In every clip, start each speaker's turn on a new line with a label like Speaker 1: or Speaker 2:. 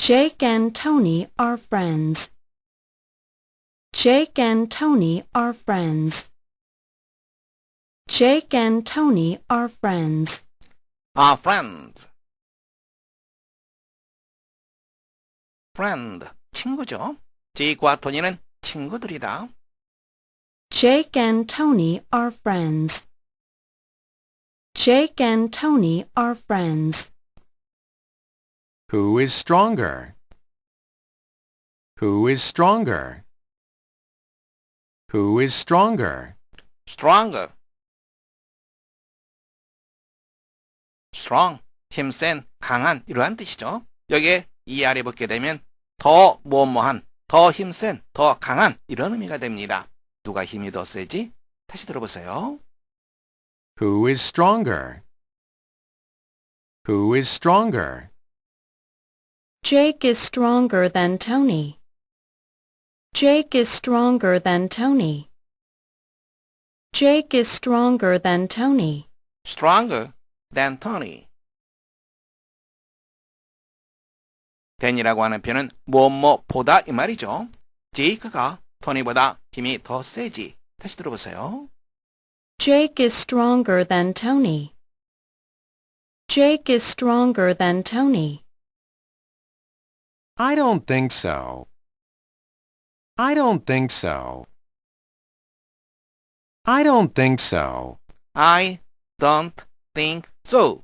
Speaker 1: Jake and Tony are friends. Jake and Tony are friends. Jake and Tony are friends.
Speaker 2: are friends. friend, 친구죠. 제이크와 토니는 친구들이다.
Speaker 1: Jake and Tony are friends. Jake and Tony are friends.
Speaker 3: Who is stronger? Who is stronger? Who is stronger?
Speaker 2: stronger. strong, 힘센, 강한 이러한 뜻이죠. 여기에 ER이 붙게 되면 더 뭐뭐한, 더 힘센, 더 강한 이런 의미가 됩니다. 누가 힘이 더 세지? 다시 들어보세요.
Speaker 3: Who is stronger? Who is stronger?
Speaker 1: Jake is stronger than Tony. Jake is stronger than Tony. Jake is stronger than Tony.
Speaker 2: stronger than Tony. than이라고 하는 표현은 뭐뭐보다 이 말이죠. 제이크가 토니보다 힘이 더 세지. 다시 들어보세요.
Speaker 1: Jake is stronger than Tony. Jake is stronger than Tony.
Speaker 3: I don't think so. I don't think so. I don't think so.
Speaker 2: I don't think so.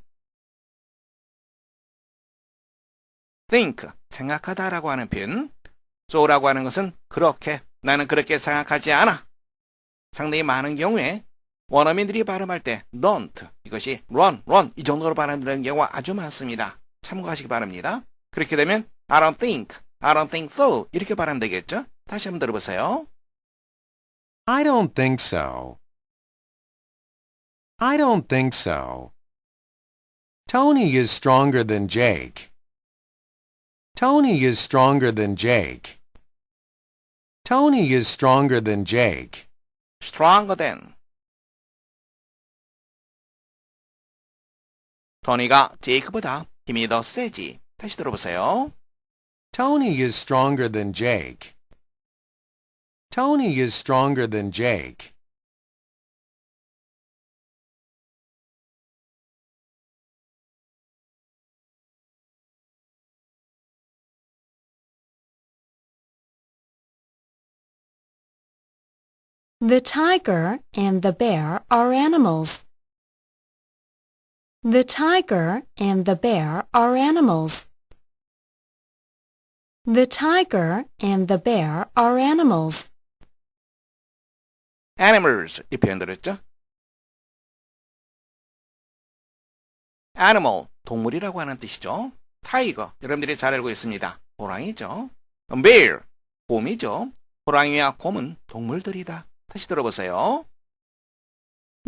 Speaker 2: think, 생각하다라고 하는 표현. so라고 하는 것은 그렇게, 나는 그렇게 생각하지 않아. 상당히 많은 경우에 원어민들이 발음할 때 don't, 이것이 run 이 정도로 발음되는 경우가 아주 많습니다. 참고하시기 바랍니다. 그렇게 되면 I don't think so 이렇게 발음되겠죠? 다시 한번 들어보세요.
Speaker 3: I don't think so. I don't think so. Tony is stronger than Jake. Tony is stronger than Jake. Tony is stronger than Jake.
Speaker 2: stronger than. 토니가 제이크보다 힘이 더 세지. 다시 들어보세요.
Speaker 3: Tony is stronger than Jake. Tony is stronger than Jake.
Speaker 1: The tiger and the bear are animals. The tiger and the bear are animals. The tiger and the bear are animals.
Speaker 2: animals 이 표현 들었죠? animal, 동물이라고 하는 뜻이죠. 타이거, 여러분들이 잘 알고 있습니다. 호랑이죠. bear, 곰이죠. 호랑이와 곰은 동물들이다. 다시 들어보세요.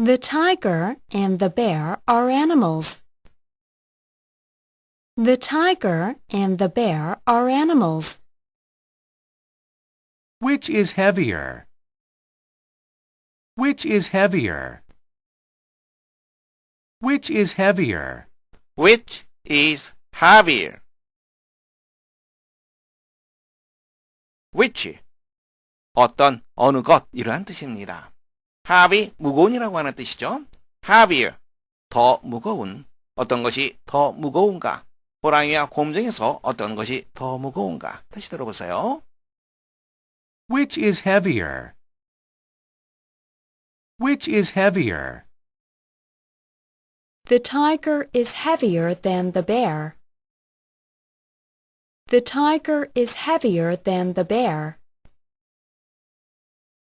Speaker 1: The tiger and the bear are animals. The tiger and the bear are animals.
Speaker 3: Which is heavier? Which is heavier? Which is heavier?
Speaker 2: which is heavier? which, 어떤, 어느 것 이러한 뜻입니다. heavy, 무거운이라고 하는 뜻이죠. heavier, 더 무거운, 어떤 것이 더 무거운가? 호랑이와 곰 중에서 어떤 것이 더 무거운가? 다시 들어보세요.
Speaker 3: Which is heavier? Which is heavier?
Speaker 1: The tiger is heavier than the bear. The tiger is heavier than the bear.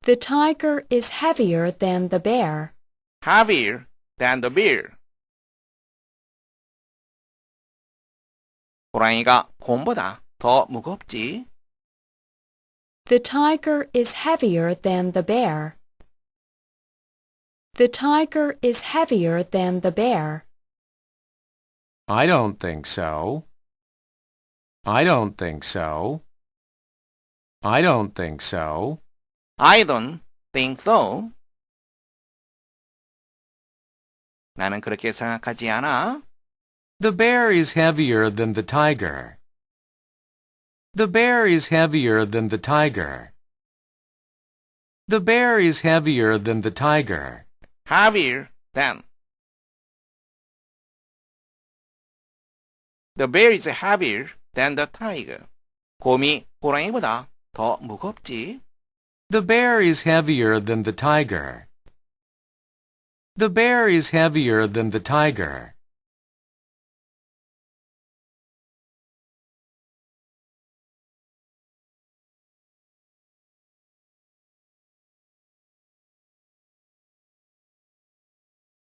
Speaker 1: The tiger is heavier than the bear.
Speaker 2: heavier than the bear. 호랑이가 곰보다 더 무겁지.
Speaker 1: The tiger is heavier than the bear. The tiger is heavier than the bear.
Speaker 3: I don't think so. I don't think so. I don't think so.
Speaker 2: I don't think so. 나는 그렇게 생각하지 않아.
Speaker 3: The bear is heavier than the tiger. The bear is heavier than the tiger. The bear is heavier than the tiger.
Speaker 2: heavier than. The bear is heavier than the tiger. 곰이 호랑이보다 더 무겁지.
Speaker 3: The bear is heavier than the tiger. The bear is heavier than the tiger.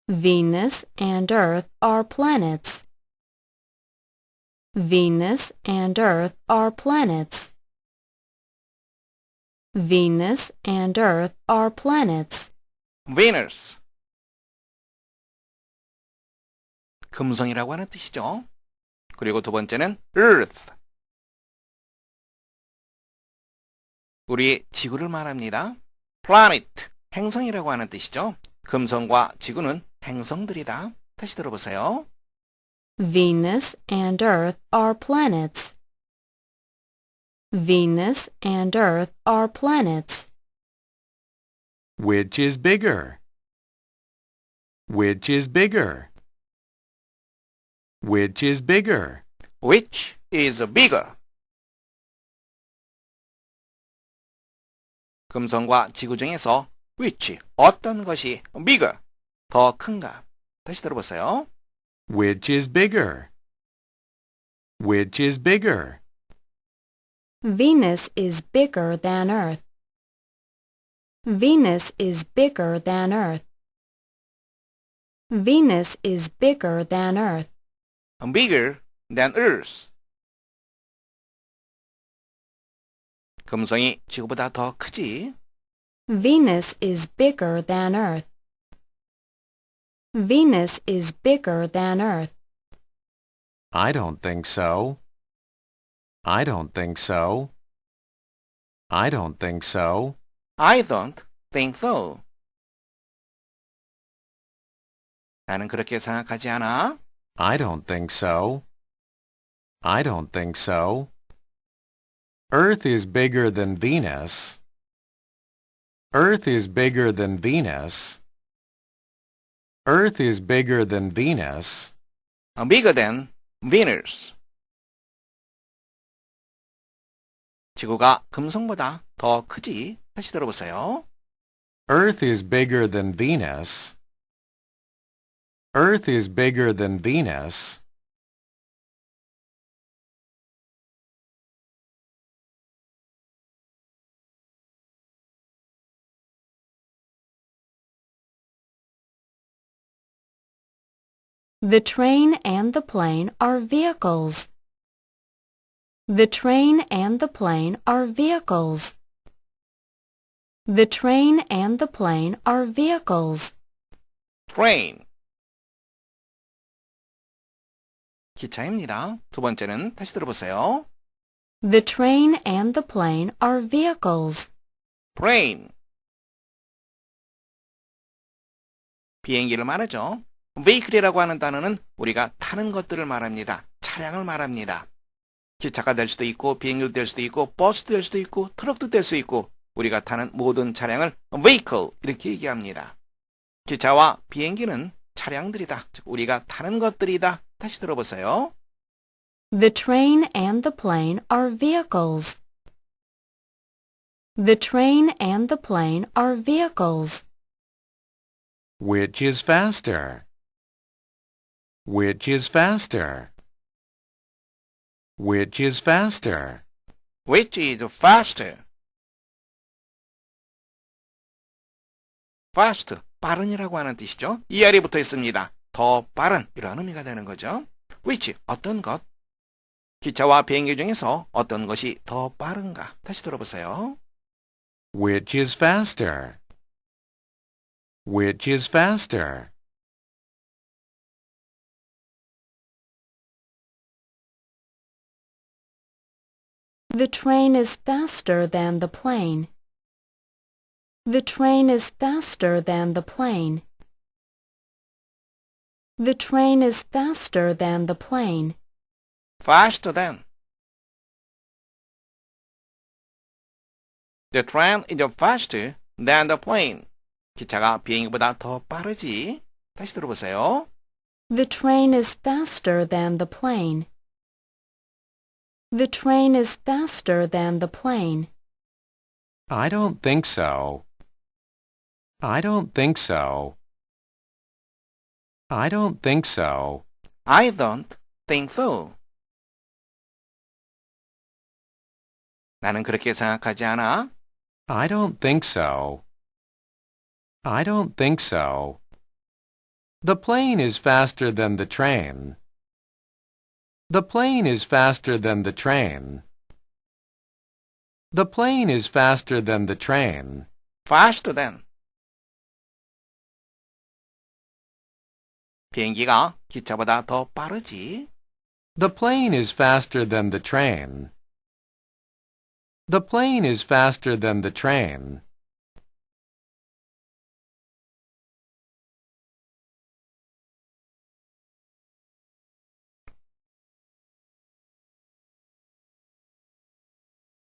Speaker 1: Venus and Earth are planets. Venus and Earth are planets. Venus and Earth are planets.
Speaker 2: Venus. 금성이라고 하는 뜻이죠. 그리고 두 번째는 Earth. 우리 지구를 말합니다. Planet. 행성이라고 하는 뜻이죠. 금성과 지구는 행성들이다. 다시 들어보세요.
Speaker 1: Venus and Earth are planets. Venus and Earth are planets.
Speaker 3: Which is bigger? Which is bigger? Which is bigger?
Speaker 2: Which is bigger? 금성과 지구 중에서 which, 어떤 것이 bigger, 더 큰가? 다시 들어보세요.
Speaker 3: Which is bigger? Which is bigger?
Speaker 1: Venus is bigger than Earth. Venus is bigger than Earth. Venus is bigger than Earth.
Speaker 2: Bigger than Earth. 금성이 지구보다 더 크지?
Speaker 1: Venus is bigger than Earth. Venus is bigger than Earth.
Speaker 3: I don't think so. I don't think so. I don't think so.
Speaker 2: I don't think so. 나는 그렇게 생각하지 않아.
Speaker 3: I don't think so. I don't think so. Earth is bigger than Venus. Earth is bigger than Venus. Earth is bigger than Venus.
Speaker 2: Bigger than Venus. 지구가 금성보다 더 크지? 다시 들어보세요.
Speaker 3: Earth is bigger than Venus. Earth is bigger than Venus.
Speaker 1: The train and the plane are vehicles. The train and the plane are vehicles. The train and the plane are vehicles.
Speaker 2: Train. 기차입니다. 두 번째는 다시 들어보세요.
Speaker 1: The train and the plane are vehicles.
Speaker 2: Plane. 비행기를 말하죠. vehicle이라고 하는 단어는 우리가 타는 것들을 말합니다. 차량을 말합니다. 기차가 될 수도 있고 비행기도 될 수도 있고 버스도 될 수도 있고 트럭도 될 수 있고 우리가 타는 모든 차량을 vehicle 이렇게 얘기합니다. 기차와 비행기는 차량들이다. 즉 우리가 타는 것들이다. 다시 들어보세요.
Speaker 1: The train and the plane are vehicles. The train and the plane are vehicles.
Speaker 3: Which is faster? Which is faster? Which is faster?
Speaker 2: Which is faster? fast, 빠른이라고 하는 뜻이죠. ER이 붙어 있습니다. 더 빠른 이런 의미가 되는 거죠. which, 어떤 것. 기차와 비행기 중에서 어떤 것이 더 빠른가. 다시 들어보세요.
Speaker 3: Which is faster? Which is faster?
Speaker 1: The train is faster than the plane. The train is faster than the plane. The train is faster than the plane.
Speaker 2: faster than. The train is faster than the plane. 기차가 비행기보다 더 빠르지. 다시 들어보세요.
Speaker 1: The train is faster than the plane. The train is faster than the plane.
Speaker 3: I don't think so. I don't think so. I don't think so.
Speaker 2: I don't think so. 나는 그렇게 생각하지 않아.
Speaker 3: I don't think so. I don't think so. The plane is faster than the train. The plane is faster than the train. The plane is faster than the train.
Speaker 2: Faster than. 비행기가 기차보다 더 빠르지.
Speaker 3: The plane is faster than the train. The plane is faster than the train.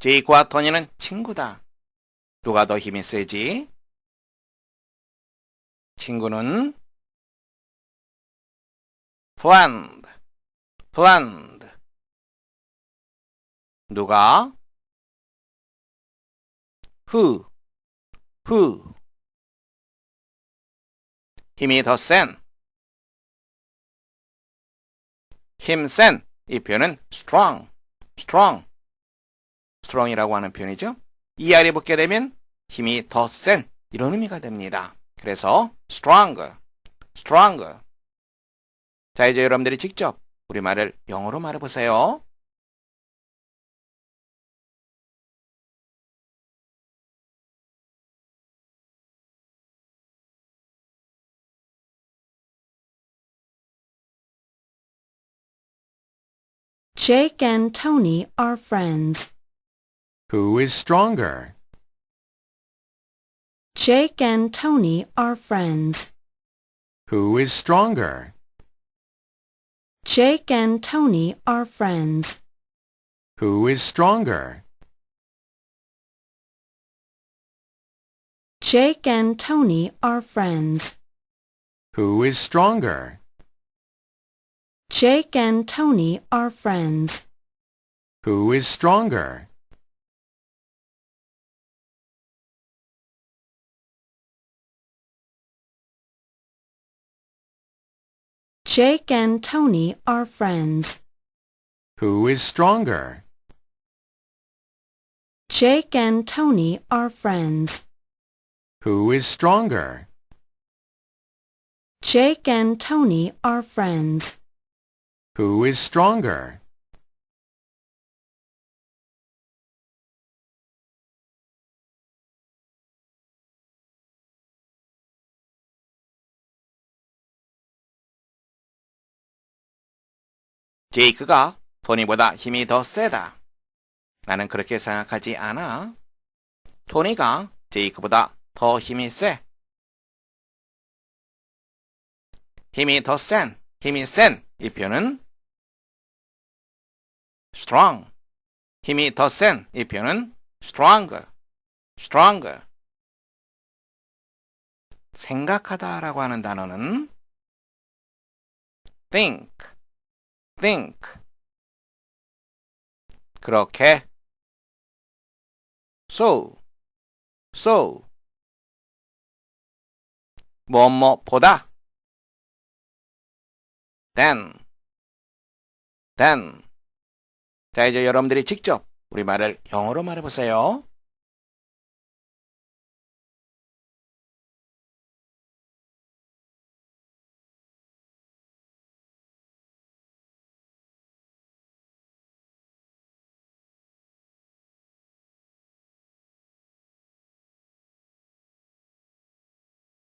Speaker 2: 제이크와 토니는 친구다. 누가 더 힘이 세지? 친구는 friend, friend. 누가? who, who. 힘이 더 센. 힘 센. 이 표현은 strong, strong. strong이라고 하는 표현이죠. ER이 붙게 되면 힘이 더 센 이런 의미가 됩니다. 그래서 stronger, stronger. 자, 이제 여러분들이 직접 우리말을 영어로 말해보세요.
Speaker 1: Jake and Tony are friends.
Speaker 3: Who is stronger?
Speaker 1: Jake and Tony are friends.
Speaker 3: Who is stronger?
Speaker 1: Jake and Tony are friends.
Speaker 3: Who is stronger?
Speaker 1: Jake and Tony are friends.
Speaker 3: Who is stronger?
Speaker 1: Jake and Tony are friends.
Speaker 3: Who is stronger?
Speaker 1: Jake and Tony are friends.
Speaker 3: Who is stronger?
Speaker 1: Jake and Tony are friends.
Speaker 3: Who is stronger?
Speaker 1: Jake and Tony are friends.
Speaker 3: Who is stronger?
Speaker 2: 제이크가 토니보다 힘이 더 세다. 나는 그렇게 생각하지 않아. 토니가 제이크보다 더 힘이 세. 힘이 더 센, 힘이 센. 이 표현은 strong. 힘이 더 센. 이 표현은 stronger, stronger. 생각하다라고 하는 단어는 think, think. 그렇게 so, so. 뭐뭐보다 then, then. 자, 이제 여러분들이 직접 우리말을 영어로 말해보세요.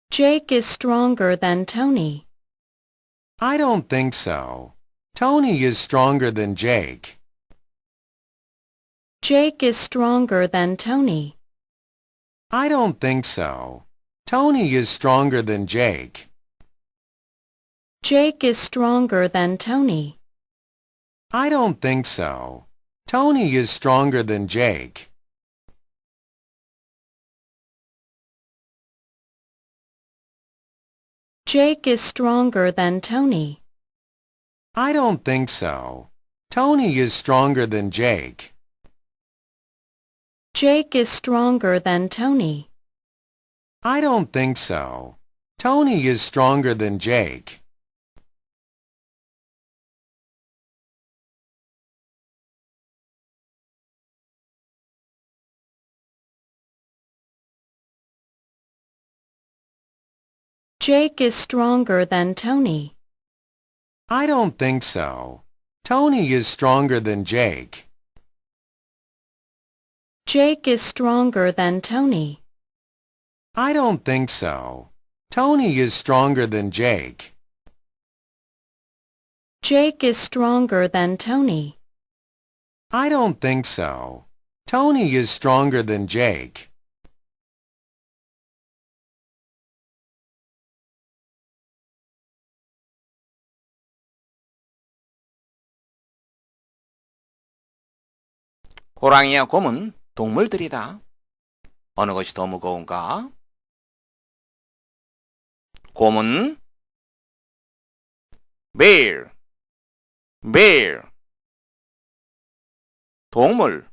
Speaker 1: Jake is stronger than Tony.
Speaker 3: I don't think so. Tony is stronger than Jake.
Speaker 1: Jake is stronger than Tony.
Speaker 3: I don't think so. Tony is stronger than Jake.
Speaker 1: Jake is stronger than Tony.
Speaker 3: I don't think so. Tony is stronger than Jake.
Speaker 1: Jake is stronger than Tony.
Speaker 3: I don't think so. Tony is stronger than Jake.
Speaker 1: Jake is stronger than Tony.
Speaker 3: I don't think so. Tony is stronger than Jake.
Speaker 1: Jake is stronger than Tony.
Speaker 3: I don't think so. Tony is stronger than Jake.
Speaker 1: Jake is stronger than Tony.
Speaker 3: I don't think so. Tony is stronger than Jake.
Speaker 1: Jake is stronger than Tony.
Speaker 3: I don't think so. Tony is stronger than Jake.
Speaker 2: 호랑이와 곰은 동물들이다. 어느 것이 더 무거운가? 곰은 bear, bear. 동물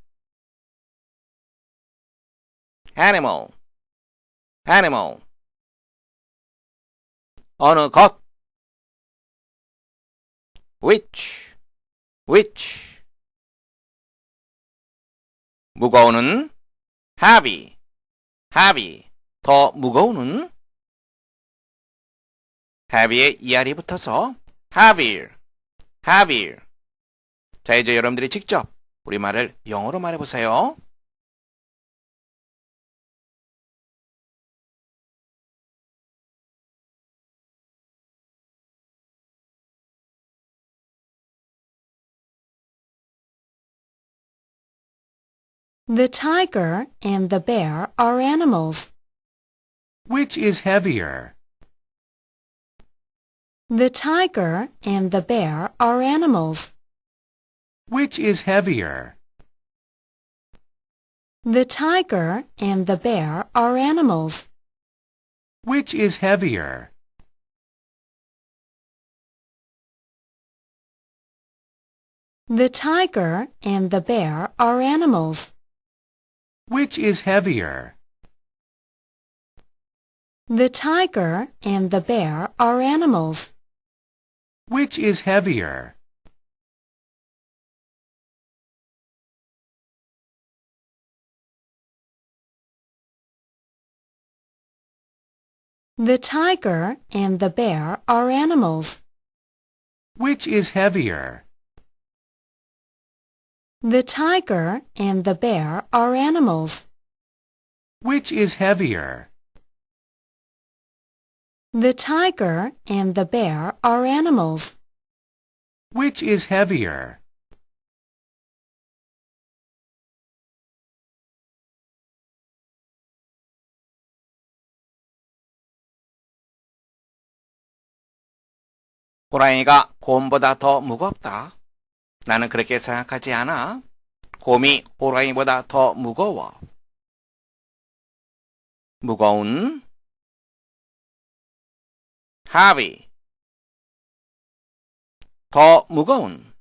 Speaker 2: animal, animal. 어느 것 which, which. 무거우는 heavy, heavy. 더 무거우는 heavy에 ER이 붙어서 heavier, heavier. 자, 이제 여러분들이 직접 우리말을 영어로 말해보세요.
Speaker 1: The tiger and the bear are animals.
Speaker 3: Which is heavier?
Speaker 1: The tiger and the bear are animals.
Speaker 3: Which is heavier?
Speaker 1: The tiger and the bear are animals.
Speaker 3: Which is heavier?
Speaker 1: The tiger and the bear are animals.
Speaker 3: Which is heavier?
Speaker 1: The tiger and the bear are animals.
Speaker 3: Which is heavier?
Speaker 1: The tiger and the bear are animals.
Speaker 3: Which is heavier?
Speaker 1: The tiger and the bear are animals.
Speaker 3: Which is heavier?
Speaker 1: The tiger and the bear are animals.
Speaker 3: Which is heavier?
Speaker 2: 호랑이가 곰보다 더 무겁다. 나는 그렇게 생각하지 않아. 곰이 호랑이보다 더 무거워. 무거운 heavy. 더 무거운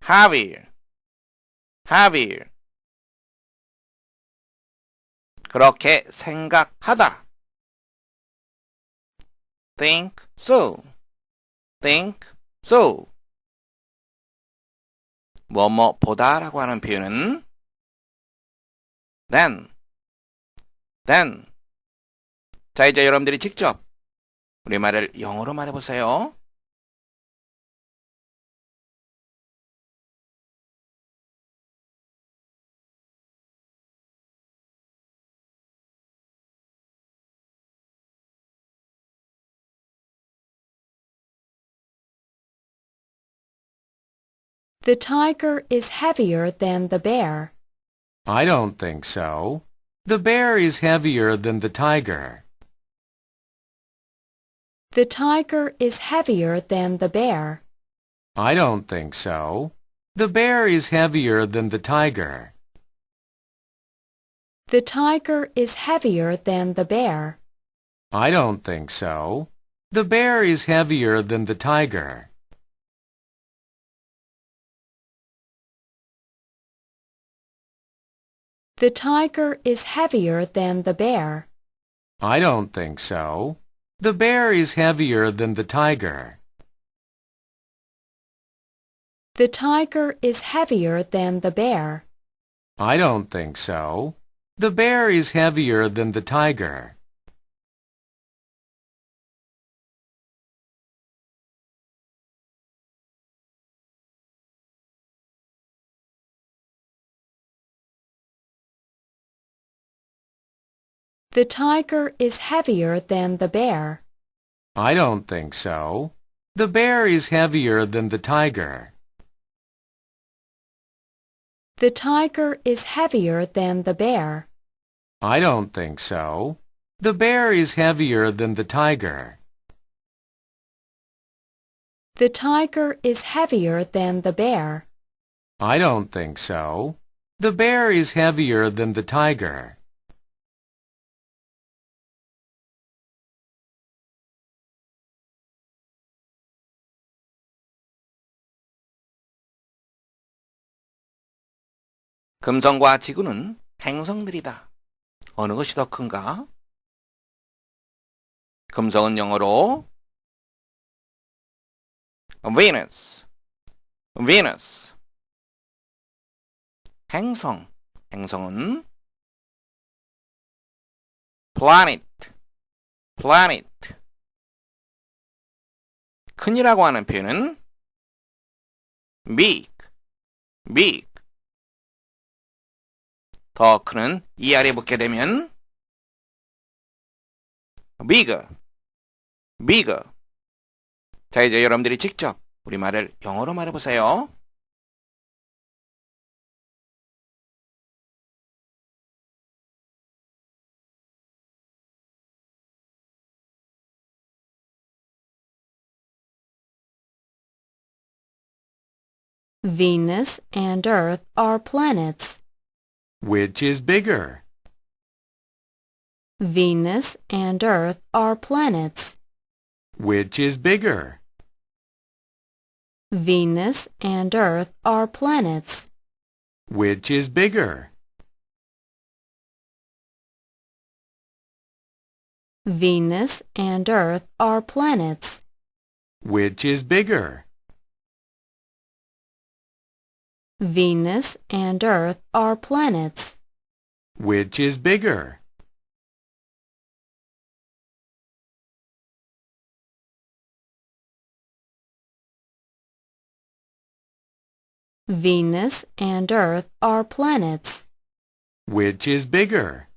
Speaker 2: heavier, heavier. 그렇게 생각하다. think so, think so. 뭐뭐 보다라고 하는 표현은 then, then. 자, 이제 여러분들이 직접 우리말을 영어로 말해보세요.
Speaker 1: The tiger is heavier than the bear.
Speaker 3: I don't think so. The bear is heavier than the tiger.
Speaker 1: The tiger is heavier than the bear.
Speaker 3: I don't think so. The bear is heavier than the tiger.
Speaker 1: The tiger is heavier than the bear.
Speaker 3: I don't think so. The bear is heavier than the tiger.
Speaker 1: The tiger is heavier than the bear.
Speaker 3: I don't think so. The bear is heavier than the tiger.
Speaker 1: The tiger is heavier than the bear.
Speaker 3: I don't think so. The bear is heavier than the tiger.
Speaker 1: The tiger is heavier than the bear.
Speaker 3: I don't think so. The bear is heavier than the tiger.
Speaker 1: The tiger is heavier than the bear.
Speaker 3: I don't think so. The bear is heavier than the tiger.
Speaker 1: The tiger is heavier than the bear.
Speaker 3: I don't think so. The bear is heavier than the tiger.
Speaker 2: 금성과 지구는 행성들이다. 어느 것이 더 큰가? 금성은 영어로 Venus, Venus. 행성, 행성은 Planet, Planet. 큰이라고 하는 표현은 Big, Big. 더 큰은 이 아래 붙게 되면 bigger, bigger. 자, 이제 여러분들이 직접 우리말을 영어로 말해보세요.
Speaker 1: Venus and Earth are planets.
Speaker 3: Which is bigger?
Speaker 1: Venus and Earth are planets.
Speaker 3: Which is bigger?
Speaker 1: Venus and Earth are planets.
Speaker 3: Which is bigger?
Speaker 1: Venus and Earth are planets.
Speaker 3: Which is bigger?
Speaker 1: Venus and Earth are planets.
Speaker 3: Which is bigger?
Speaker 1: Venus and Earth are planets.
Speaker 3: Which is bigger?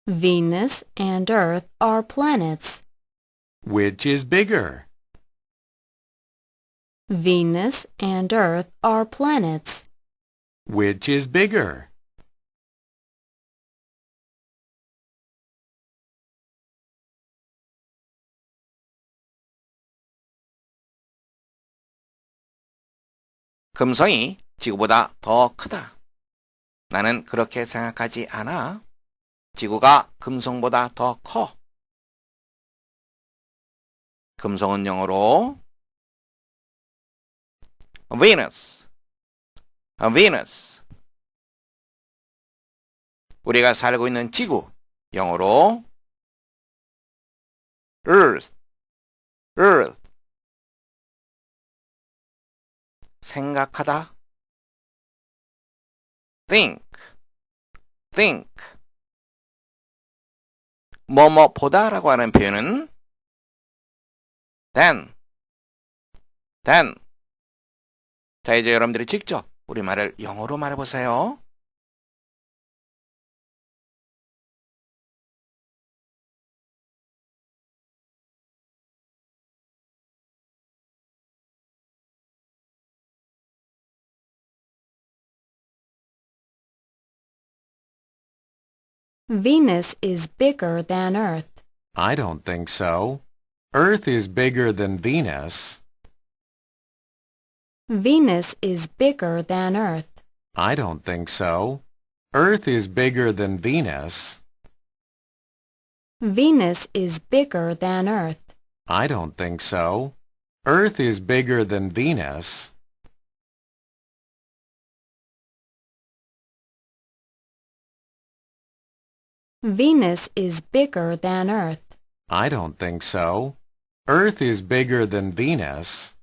Speaker 1: Venus and Earth are planets.
Speaker 3: Which is bigger?
Speaker 1: Venus and Earth are planets.
Speaker 3: Which is bigger?
Speaker 2: 금성이 지구보다 더 크다. 나는 그렇게 생각하지 않아. 지구가 금성보다 더 커. 금성은 영어로 Venus, Venus. 우리가 살고 있는 지구, 영어로 Earth, Earth. 생각하다, think, think. 뭐뭐 보다라고 하는 표현은 then, then. 자, 이제 여러분들이 직접 우리말을 영어로 말해보세요.
Speaker 1: Venus is bigger than Earth.
Speaker 3: I don't think so. Earth is bigger than Venus.
Speaker 1: Venus is bigger than Earth.
Speaker 3: I don't think so. Earth is bigger than Venus.
Speaker 1: Venus is bigger than Earth.
Speaker 3: I don't think so. Earth is bigger than Venus.
Speaker 1: Venus is bigger than Earth.
Speaker 3: I don't think so. Earth is bigger than Venus.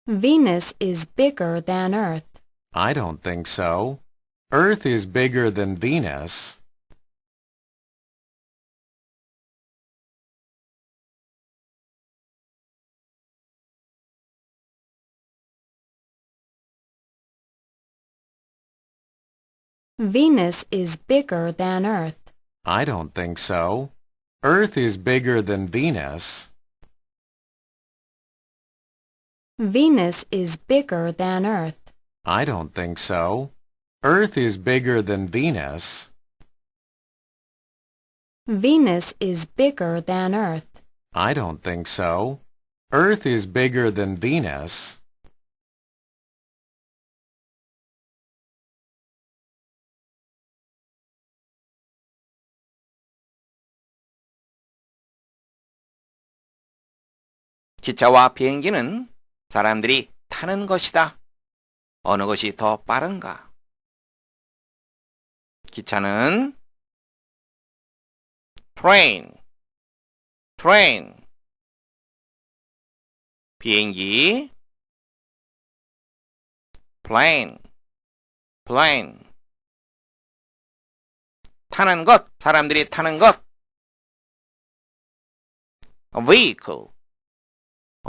Speaker 1: Venus is bigger than Earth.
Speaker 3: I don't think so. Earth is bigger than Venus.
Speaker 1: Venus is bigger than Earth.
Speaker 3: I don't think so. Earth is bigger than Venus.
Speaker 1: Venus is bigger than Earth.
Speaker 3: I don't think so. Earth is bigger than Venus.
Speaker 1: Venus is bigger than Earth.
Speaker 3: I don't think so. Earth is bigger than Venus.
Speaker 2: 기차와 비행기는 사람들이 타는 것이다. 어느 것이 더 빠른가? 기차는 train, train. 비행기 plane, plane. 타는 것, 사람들이 타는 것. vehicle,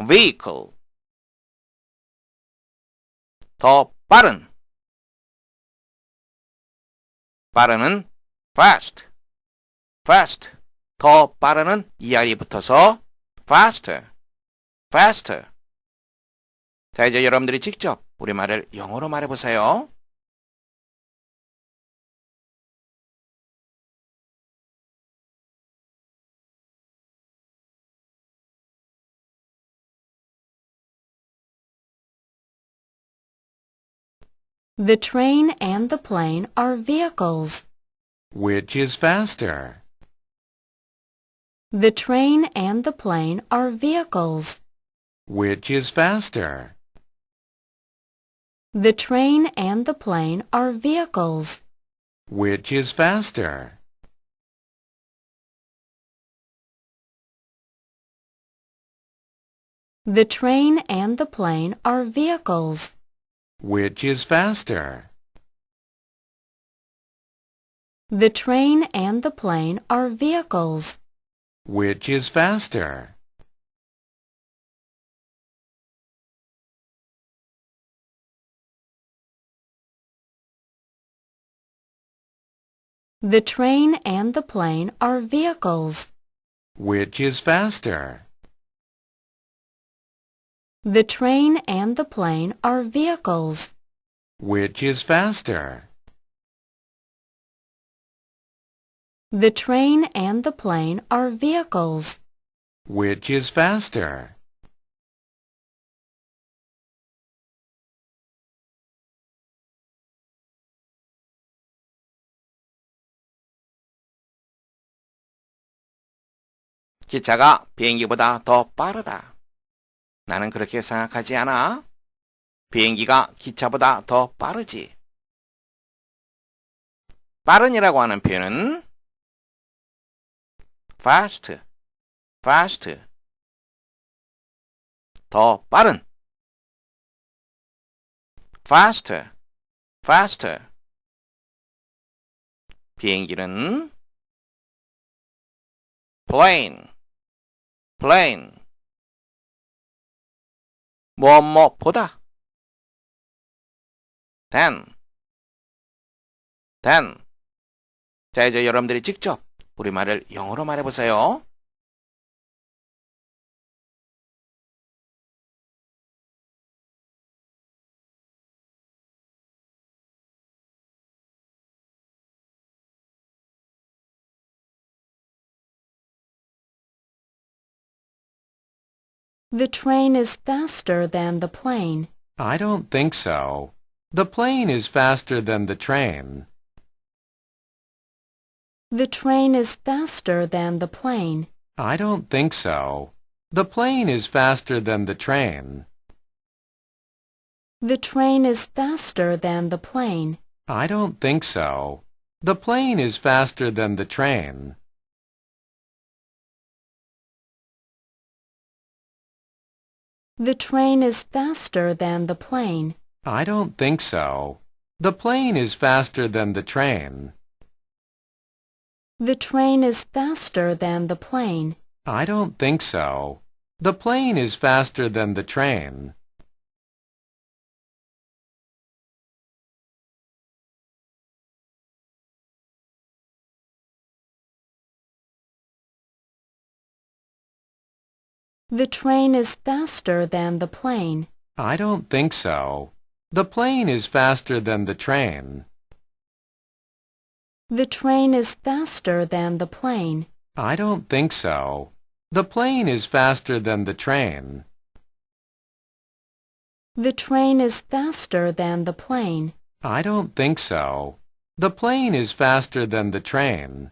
Speaker 2: vehicle. 더 빠른. 빠른은 fast, fast. 더 빠른은 ER이 붙어서 faster, faster. 자, 이제 여러분들이 직접 우리말을 영어로 말해보세요.
Speaker 1: The train and the plane are vehicles.
Speaker 3: Which is faster?
Speaker 1: The train and the plane are vehicles.
Speaker 3: Which is faster?
Speaker 1: The train and the plane are vehicles.
Speaker 3: Which is faster?
Speaker 1: The train and the plane are vehicles.
Speaker 3: Which is faster?
Speaker 1: The train and the plane are vehicles.
Speaker 3: Which is faster?
Speaker 1: The train and the plane are vehicles.
Speaker 3: Which is faster?
Speaker 1: The train and the plane are vehicles.
Speaker 3: Which is faster?
Speaker 1: The train and the plane are vehicles.
Speaker 3: Which is faster?
Speaker 2: 기차가 비행기보다 더 빠르다. 나는 그렇게 생각하지 않아. 비행기가 기차보다 더 빠르지. 빠른이라고 하는 표현은 fast, fast. 더 빠른. faster, faster. 비행기는 plane, plane. 뭐뭐보다 than, than. 자, 이제 여러분들이 직접 우리말을 영어로 말해보세요.
Speaker 1: The train is faster than the plane.
Speaker 3: I don't think so. The plane is faster than the train.
Speaker 1: The train is faster than the plane.
Speaker 3: I don't think so. The plane is faster than the train.
Speaker 1: The train is faster than the plane.
Speaker 3: I don't think so. The plane is faster than the train.
Speaker 1: The train is faster than the plane.
Speaker 3: I don't think so. The plane is faster than the train.
Speaker 1: The train is faster than the plane.
Speaker 3: I don't think so. The plane is faster than the train.
Speaker 1: The train is faster than the plane.
Speaker 3: I don't think so. The plane is faster than the train.
Speaker 1: The train is faster than the plane.
Speaker 3: I don't think so. The plane is faster than the train.
Speaker 1: The train is faster than the plane.
Speaker 3: I don't think so. The plane is faster than the train.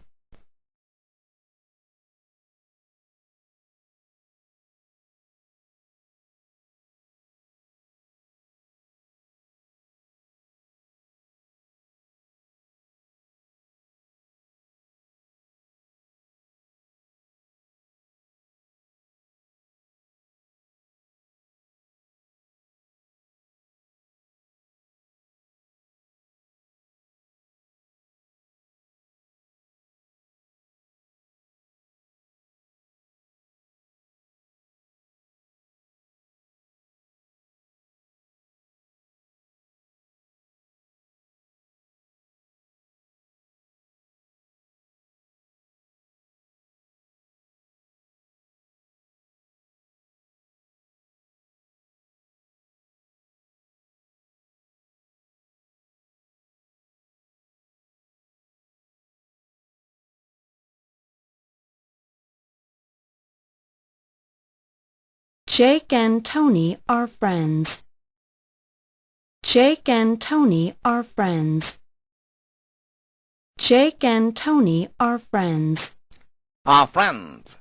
Speaker 1: Jake and Tony are friends. Jake and Tony are friends. Jake and Tony are friends.
Speaker 2: Are friends.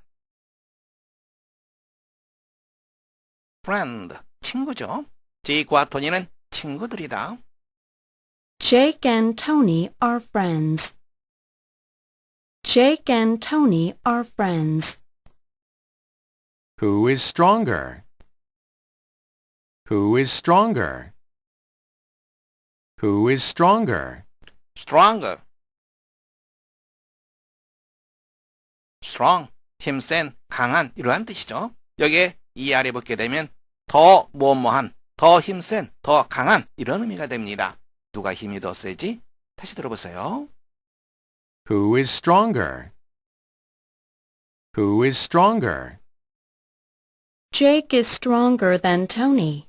Speaker 2: friend, 친구죠. 제이크와 토니는 친구들이다.
Speaker 1: Jake and Tony are friends. Jake and Tony are friends.
Speaker 3: Who is stronger? Who is stronger? Who is stronger?
Speaker 2: stronger. strong, 힘센, 강한 이러한 뜻이죠. 여기에 ER이 붙게 되면 더 뭐뭐한, 더 힘센, 더 강한 이런 의미가 됩니다. 누가 힘이 더 세지? 다시 들어보세요.
Speaker 3: Who is stronger? Who is stronger?
Speaker 1: Jake is stronger than Tony.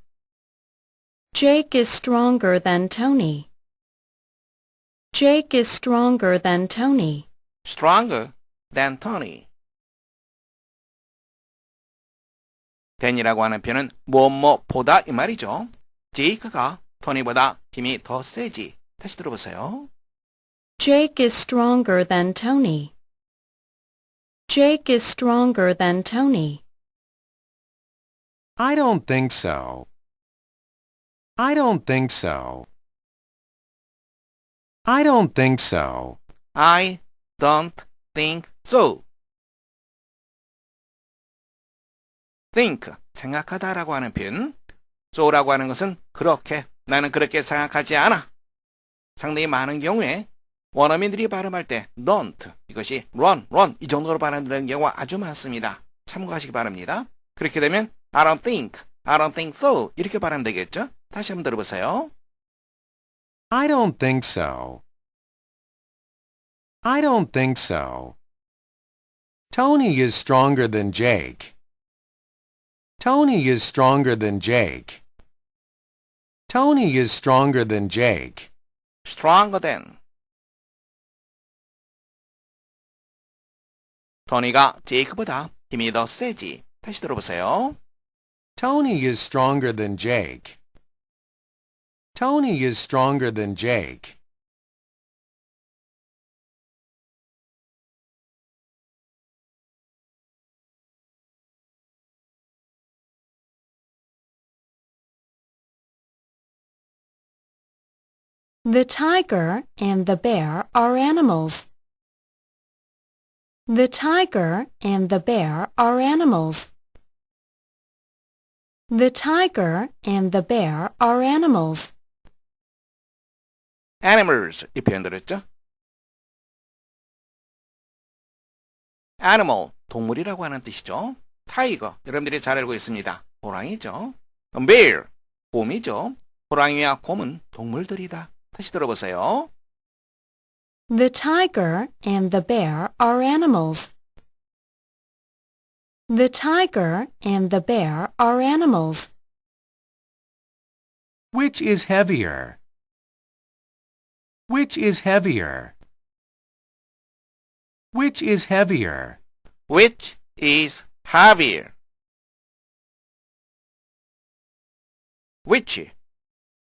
Speaker 1: Jake is stronger than Tony. Jake is stronger than Tony.
Speaker 2: stronger than Tony. than이라고 하는 표현은 뭐뭐보다 이 말이죠. 제이크가 토니보다 힘이 더 세지. 다시 들어보세요.
Speaker 1: Jake is stronger than Tony. Jake is stronger than Tony.
Speaker 3: I don't think so. I don't think so. I don't think so.
Speaker 2: I don't think so. think, 생각하다라고 하는 표현. so라고 하는 것은 그렇게, 나는 그렇게 생각하지 않아. 상당히 많은 경우에 원어민들이 발음할 때 don't, 이것이 run 이 정도로 발음되는 경우가 아주 많습니다. 참고하시기 바랍니다. 그렇게 되면 I don't think so 이렇게 발음되겠죠? 다시 한번 들어보세요.
Speaker 3: I don't think so. I don't think so. Tony is stronger than Jake. Tony is stronger than Jake. Tony is stronger than Jake.
Speaker 2: stronger than. 토니가 제이크보다 힘이 더 세지. 다시 들어보세요.
Speaker 3: Tony is stronger than Jake. Tony is stronger than Jake.
Speaker 1: The tiger and the bear are animals. The tiger and the bear are animals. The tiger and the bear are animals.
Speaker 2: animals 이 표현 들었죠? animal, 동물이라고 하는 뜻이죠. 타이거, 여러분들이 잘 알고 있습니다. 호랑이죠. bear, 곰이죠. 호랑이와 곰은 동물들이다. 다시 들어보세요.
Speaker 1: The tiger and the bear are animals. The tiger and the bear are animals.
Speaker 3: Which is heavier? Which is heavier? Which is heavier?
Speaker 2: which is heavier? which,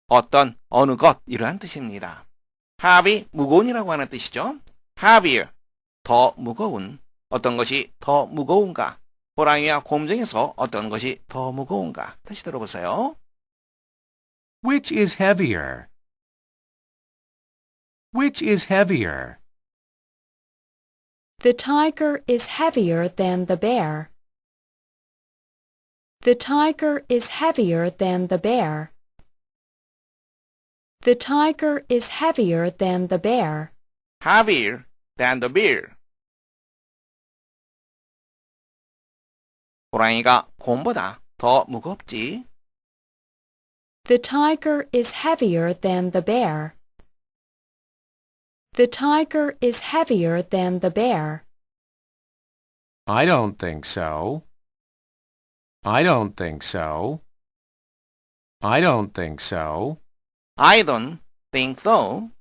Speaker 2: 어떤, 어느 것, 이러한 뜻입니다. heavy, 무거운이라고 하는 뜻이죠. heavier, 더 무거운, 어떤 것이 더 무거운가? 호랑이와 곰 중에서 어떤 것이 더 무거운가? 다시 들어보세요.
Speaker 3: Which is heavier? Which is heavier?
Speaker 1: The tiger is heavier than the bear. The tiger is heavier than the bear. The tiger is heavier than the bear.
Speaker 2: heavier than the bear. 호랑이가 곰보다 더 무겁지.
Speaker 1: The tiger is heavier than the bear. The tiger is heavier than the bear.
Speaker 3: I don't think so. I don't think so. I don't think so.
Speaker 2: I don't think so.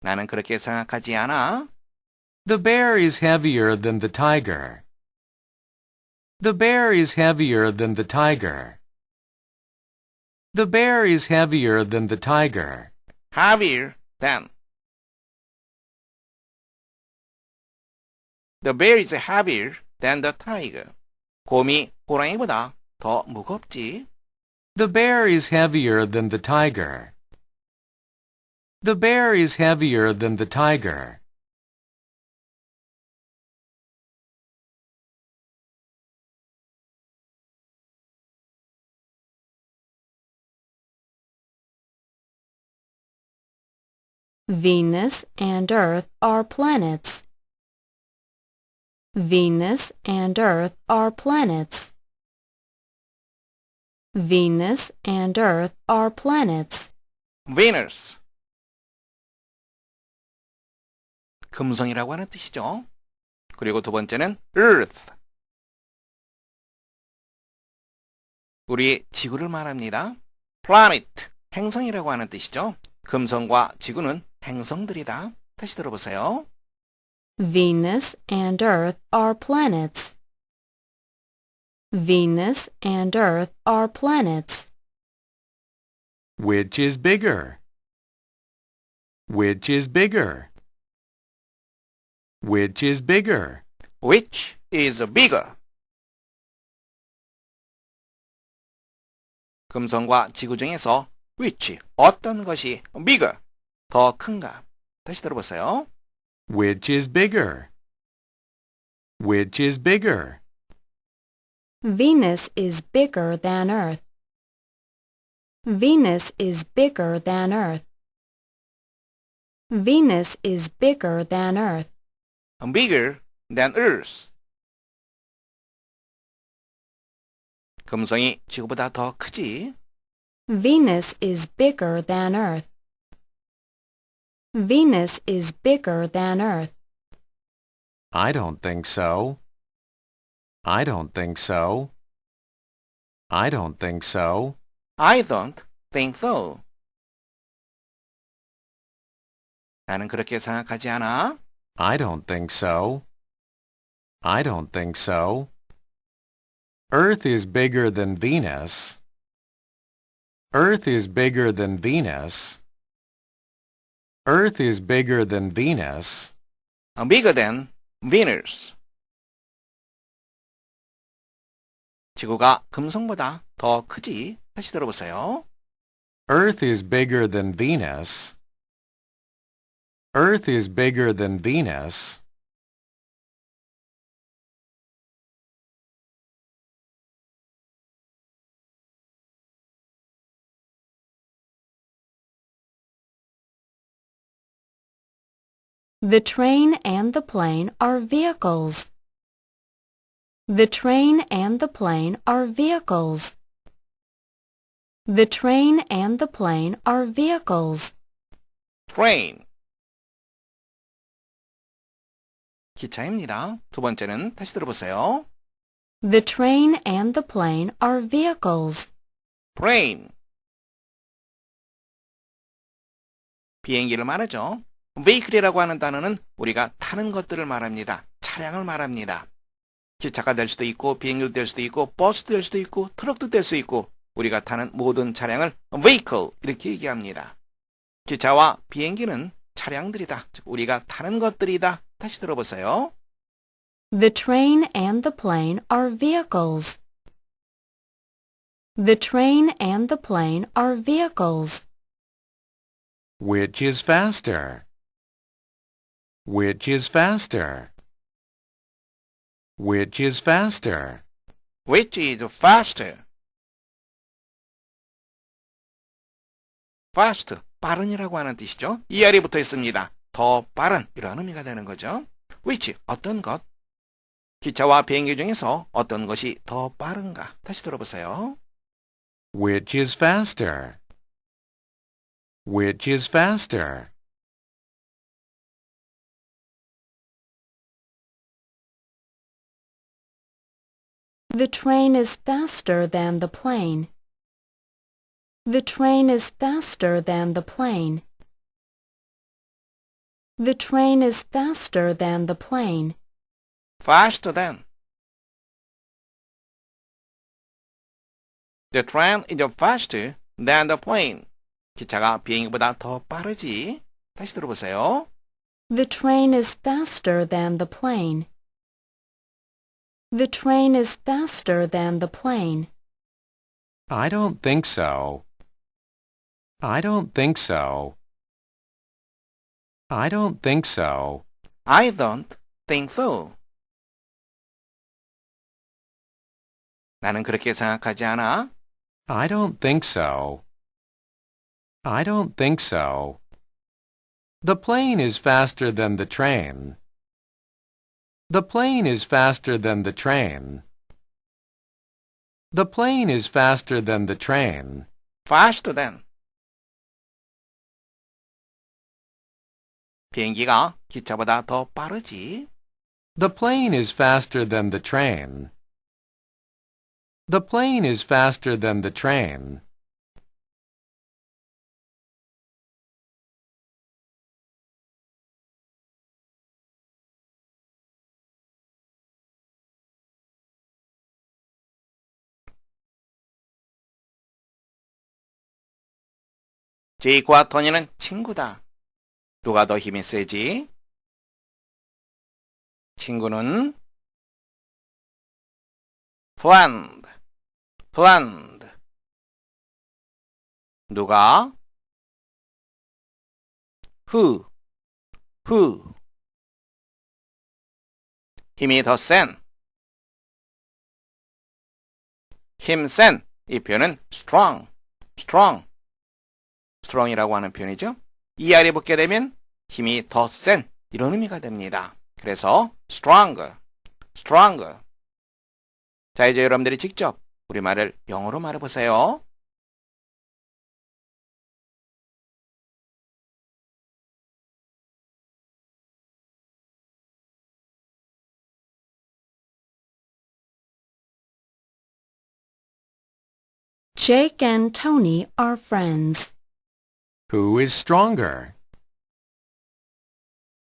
Speaker 2: 나는 그렇게 생각하지 않아.
Speaker 3: The bear is heavier than the tiger. The bear is heavier than the tiger. The bear is heavier than the tiger.
Speaker 2: heavier than. The bear is heavier than the tiger. 곰이 호랑이보다 더 무겁지.
Speaker 3: The bear is heavier than the tiger. The bear is heavier than the tiger.
Speaker 1: Venus and Earth are planets. Venus and Earth are planets. Venus and Earth are planets.
Speaker 2: Venus. 금성이라고 하는 뜻이죠. 그리고 두 번째는 Earth. 우리 지구를 말합니다. Planet, 행성이라고 하는 뜻이죠. 금성과 지구는 행성들이다. 다시 들어보세요.
Speaker 1: Venus and Earth are planets. Venus and Earth are planets.
Speaker 3: Which is bigger? Which is bigger? Which is bigger?
Speaker 2: Which is bigger? 금성과 지구 중에서 which, 어떤 것이 bigger, 더 큰가? 다시 들어보세요.
Speaker 3: Which is bigger? Which is bigger?
Speaker 1: Venus is bigger than Earth. Venus is bigger than Earth. Venus is bigger than Earth.
Speaker 2: Bigger than Earth. 금성이 지구보다 더 크지?
Speaker 1: Venus is bigger than Earth. Venus is bigger than Earth.
Speaker 3: I don't think so. I don't think so. I don't think so.
Speaker 2: I don't think so. 나는 그렇게 생각하지 않아.
Speaker 3: I don't think so. I don't think so. Earth is bigger than Venus. Earth is bigger than Venus. Earth is bigger than Venus.
Speaker 2: Bigger than Venus. 지구가 금성보다 더 크지? 다시 들어보세요.
Speaker 3: Earth is bigger than Venus. Earth is bigger than Venus.
Speaker 1: The train and the plane are vehicles. The train and the plane are vehicles. The train and the plane are vehicles.
Speaker 2: train. 기차입니다. 두 번째는 다시 들어보세요.
Speaker 1: The train and the plane are vehicles.
Speaker 2: plane. 비행기를 말하죠. vehicle이라고 하는 단어는 우리가 타는 것들을 말합니다. 차량을 말합니다. 기차가 될 수도 있고 비행기도 될 수도 있고 버스도 될 수도 있고 트럭도 될 수 있고 우리가 타는 모든 차량을 vehicle 이렇게 얘기합니다. 기차와 비행기는 차량들이다. 즉 우리가 타는 것들이다. 다시 들어보세요.
Speaker 1: The train and the plane are vehicles. The train and the plane are vehicles.
Speaker 3: Which is faster? Which is faster? Which is faster?
Speaker 2: Which is faster? fast, 빠른이라고 하는 뜻이죠. ER이 붙어 있습니다. 더 빠른 이런 의미가 되는 거죠. which, 어떤 것. 기차와 비행기 중에서 어떤 것이 더 빠른가. 다시 들어보세요.
Speaker 3: Which is faster? Which is faster?
Speaker 1: The train is faster than the plane. The train is faster than the plane. The train is faster than the plane.
Speaker 2: faster than. The train is faster than the plane. 기차가 비행기보다 더 빠르지. 다시 들어보세요.
Speaker 1: The train is faster than the plane. The train is faster than the plane.
Speaker 3: I don't think so. I don't think so. I don't think so.
Speaker 2: I don't think so. 나는 그렇게 생각하지 않아.
Speaker 3: I don't think so. I don't think so. The plane is faster than the train. The plane is faster than the train. The plane is faster than the train.
Speaker 2: faster than. 비행기가 기차보다 더 빠르지.
Speaker 3: The plane is faster than the train. The plane is faster than the train.
Speaker 2: 제이크와 토니는 친구다. 누가 더 힘이 세지? 친구는 friend, friend. 누가? who, who. 힘이 더 센. 힘 센. 이 표현은 strong, strong. strong이라고 하는 표현이죠. ER이 붙게 되면 힘이 더 센 이런 의미가 됩니다. 그래서 stronger, stronger. 자, 이제 여러분들이 직접 우리말을 영어로 말해보세요.
Speaker 1: Jake and Tony are friends.
Speaker 3: Who is stronger?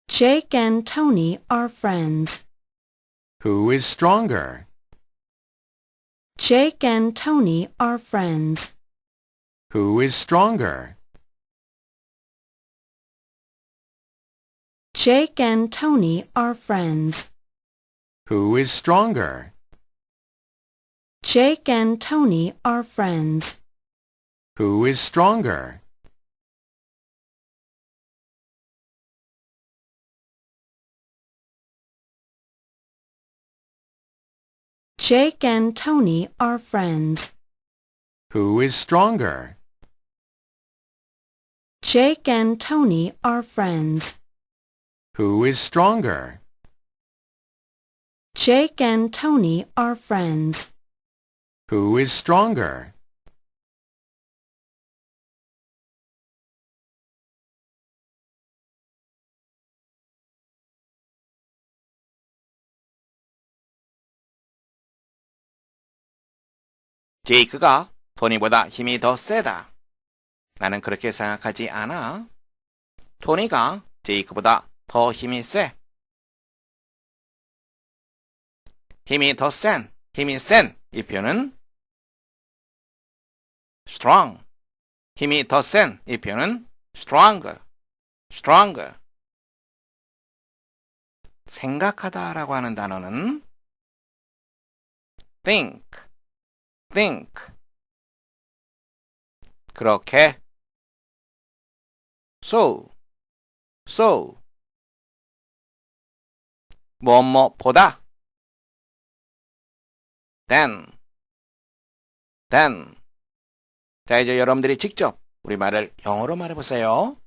Speaker 1: Jake and Tony are friends.
Speaker 3: Who is stronger?
Speaker 1: Jake and Tony are friends.
Speaker 3: Who is stronger?
Speaker 1: Jake and Tony are friends.
Speaker 3: Who is stronger?
Speaker 1: Jake and Tony are friends.
Speaker 3: Who is stronger?
Speaker 1: Jake and Tony are friends.
Speaker 3: Who is stronger?
Speaker 1: Jake and Tony are friends.
Speaker 3: Who is stronger?
Speaker 1: Jake and Tony are friends.
Speaker 3: Who is stronger?
Speaker 2: 제이크가 토니보다 힘이 더 세다. 나는 그렇게 생각하지 않아. 토니가 제이크보다 더 힘이 세. 힘이 센 이 표현은 strong. 힘이 더 센 이 표현은 stronger. 생각하다라고 하는 단어는 think. 그렇게 so 뭐뭐보다 then 자 이제 여러분들이 직접 우리말을 영어로 말해보세요.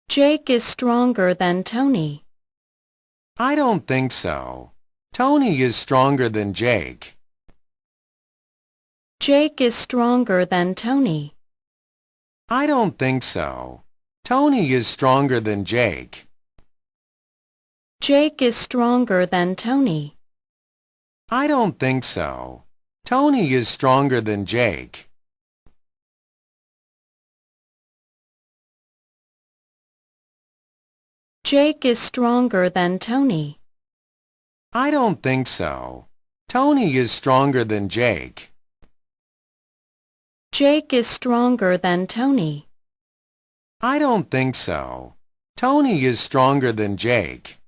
Speaker 1: Jake is stronger than Tony.
Speaker 3: I don't think so. Tony is stronger than Jake.
Speaker 1: Jake is stronger than Tony.
Speaker 3: I don't think so. Tony is stronger than Jake.
Speaker 1: Jake is stronger than Tony.
Speaker 3: I don't think so. Tony is stronger than Jake.
Speaker 1: Jake is stronger than Tony.
Speaker 3: I don't think so. Tony is stronger than Jake.
Speaker 1: Jake is stronger than Tony.
Speaker 3: I don't think so. Tony is stronger than Jake.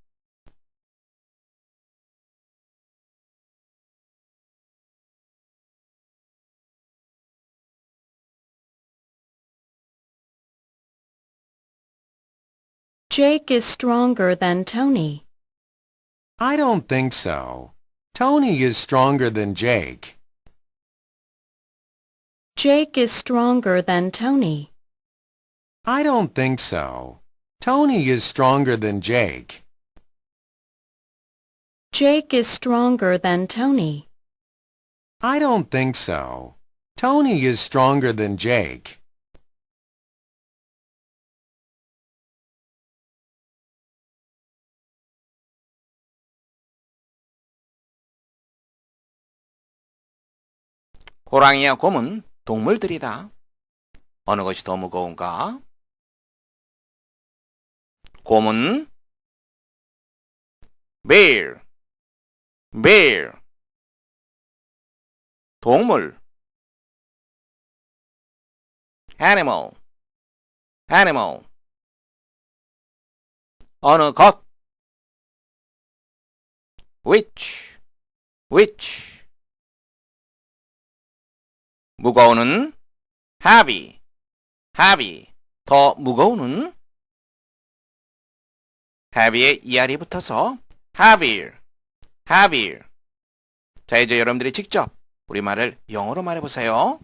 Speaker 1: Jake is stronger than Tony.
Speaker 3: I don't think so. Tony is stronger than Jake.
Speaker 1: Jake is stronger than Tony.
Speaker 3: I don't think so. Tony is stronger than Jake.
Speaker 1: Jake is stronger than Tony.
Speaker 3: I don't think so. Tony is stronger than Jake.
Speaker 2: 호랑이와 곰은 동물들이다. 어느 것이 더 무거운가? 곰은 bear. 동물 animal. 어느 것 which. 무거우는 heavy. 더 무거우는 heavy에 ER이 붙어서 heavier. 자 이제 여러분들이 직접 우리말을 영어로 말해보세요.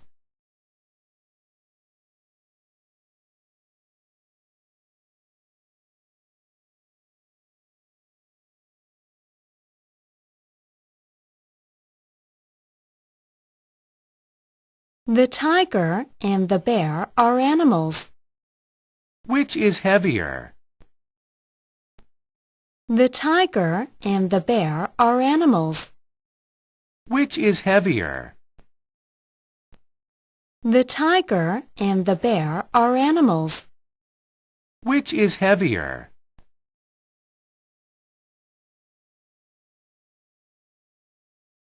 Speaker 1: The tiger and the bear are animals.
Speaker 3: Which is heavier?
Speaker 1: The tiger and the bear are animals.
Speaker 3: Which is heavier?
Speaker 1: The tiger and the bear are animals.
Speaker 3: Which is heavier?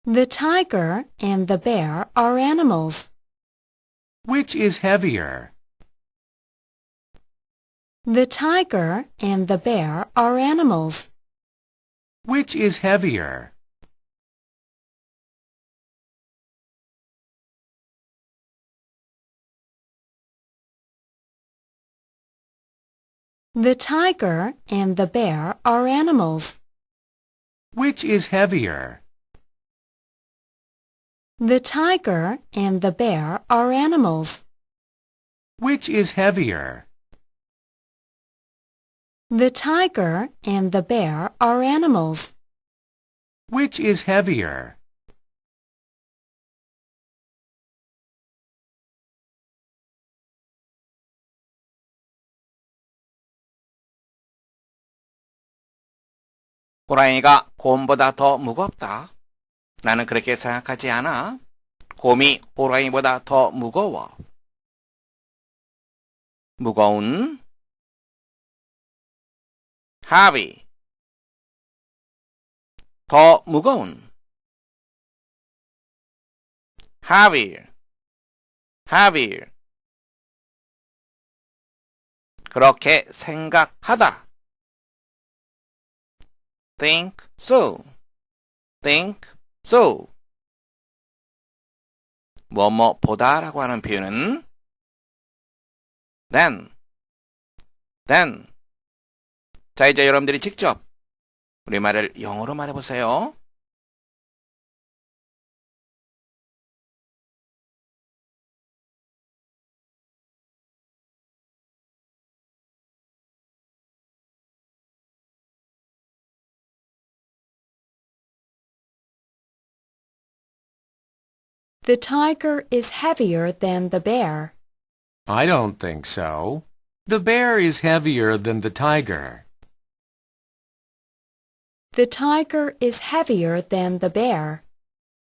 Speaker 1: The tiger and the bear are animals.
Speaker 3: Which is heavier?
Speaker 1: The tiger and the bear are animals.
Speaker 3: Which is heavier?
Speaker 1: The tiger and the bear are animals.
Speaker 3: Which is heavier?
Speaker 1: The tiger and the bear are animals.
Speaker 3: Which is heavier?
Speaker 1: The tiger and the bear are animals.
Speaker 3: Which is heavier?
Speaker 2: 호랑이가 곰보다 더 무겁다. 나는 그렇게 생각하지 않아. 곰이 호랑이보다 더 무거워. 무거운 heavy 더 무거운 heavier heavier 그렇게 생각하다 think so think so 뭐뭐 보다라고 하는 표현은 then 자, 이제 여러분들이 직접 우리말을 영어로 말해보세요.
Speaker 1: The tiger is heavier than the bear.
Speaker 3: I don't think so. The bear is heavier than the tiger.
Speaker 1: The tiger is heavier than the bear.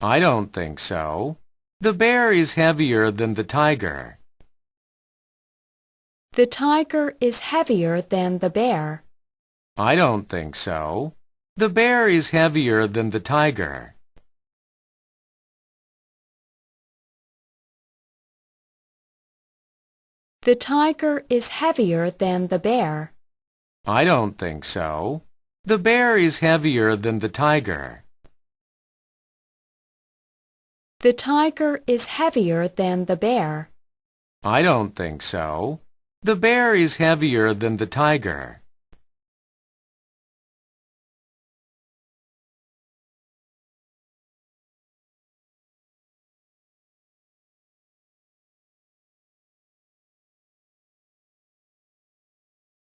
Speaker 3: I don't think so. The bear is heavier than the tiger.
Speaker 1: The tiger is heavier than the bear.
Speaker 3: I don't think so. The bear is heavier than the tiger.
Speaker 1: The tiger is heavier than the bear.
Speaker 3: I don't think so. The bear is heavier than the tiger.
Speaker 1: The tiger is heavier than the bear.
Speaker 3: I don't think so. The bear is heavier than the tiger.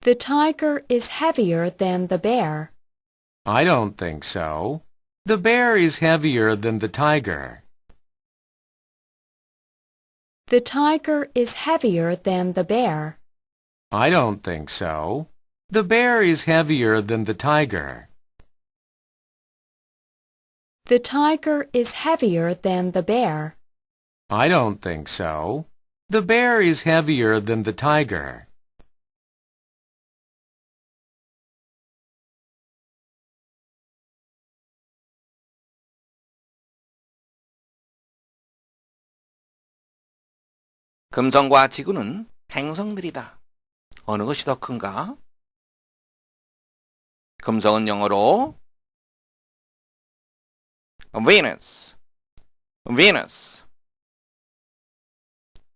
Speaker 1: The tiger is heavier than the bear.
Speaker 3: I don't think so. The bear is heavier than the tiger.
Speaker 1: The tiger is heavier than the bear.
Speaker 3: I don't think so. The bear is heavier than the tiger.
Speaker 1: The tiger is heavier than the bear.
Speaker 3: I don't think so. The bear is heavier than the tiger.
Speaker 2: 금성과 지구는 행성들이다. 어느 것이 더 큰가? 금성은 영어로 Venus, Venus.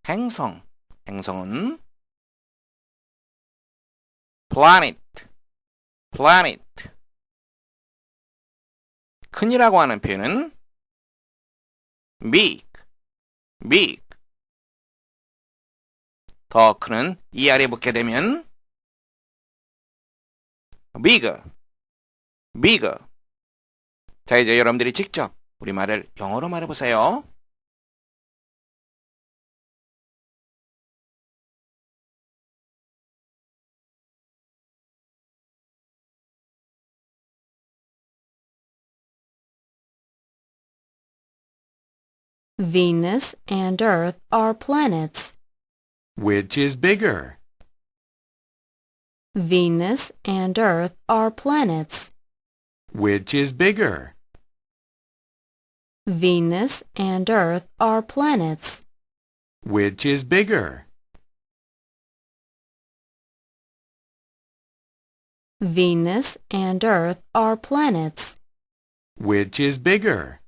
Speaker 2: 행성은 planet, planet. 큰이라고 하는 표현은 big, big. 더 큰은 이 아래 붙게 되면 bigger, bigger. 자, 이제 여러분들이 직접 우리말을 영어로 말해보세요.
Speaker 1: Venus and Earth are planets.
Speaker 3: Which is bigger?
Speaker 1: Venus and Earth are planets.
Speaker 3: Which is bigger?
Speaker 1: Venus and Earth are planets.
Speaker 3: Which is bigger?
Speaker 1: Venus and Earth are planets.
Speaker 3: Which is bigger?